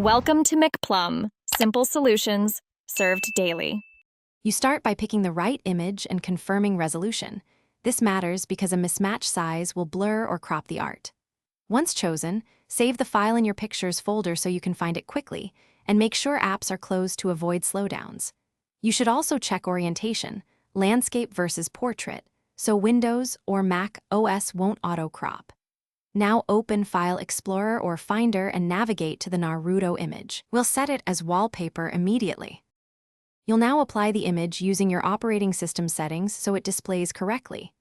Welcome to McPlum, simple solutions served daily. You start by picking the right image and confirming resolution. This matters because a mismatched size will blur or crop the art. Once chosen, save the file in your Pictures folder so you can find it quickly, and make sure apps are closed to avoid slowdowns. You should also check orientation, landscape versus portrait, so Windows or Mac OS won't auto-crop. Now open File Explorer or Finder and navigate to the Naruto image. We'll set it as wallpaper immediately. You'll now apply the image using your operating system settings so it displays correctly.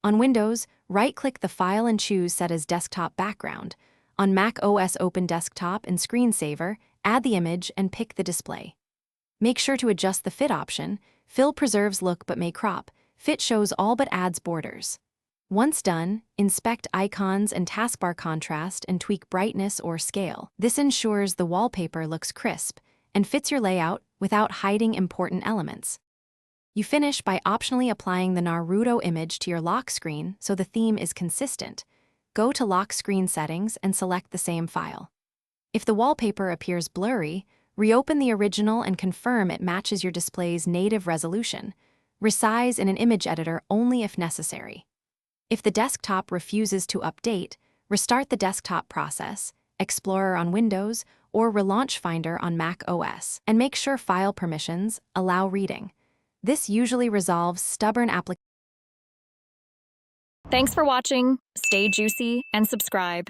On Windows, right-click the file and choose Set as Desktop Background. On Mac OS, open Desktop and Screensaver, add the image, and pick the display. Make sure to adjust the Fit option. Fill preserves look but may crop. Fit shows all but adds borders. Once done, inspect icons and taskbar contrast and tweak brightness or scale. This ensures the wallpaper looks crisp and fits your layout without hiding important elements. You finish by optionally applying the Naruto image to your lock screen so the theme is consistent. Go to Lock Screen Settings and select the same file. If the wallpaper appears blurry, reopen the original and confirm it matches your display's native resolution. Resize in an image editor only if necessary. If the desktop refuses to update, restart the desktop process, Explorer on Windows, or relaunch Finder on Mac OS, and make sure file permissions allow reading. This usually resolves stubborn applications. Thanks for watching. Stay juicy and subscribe.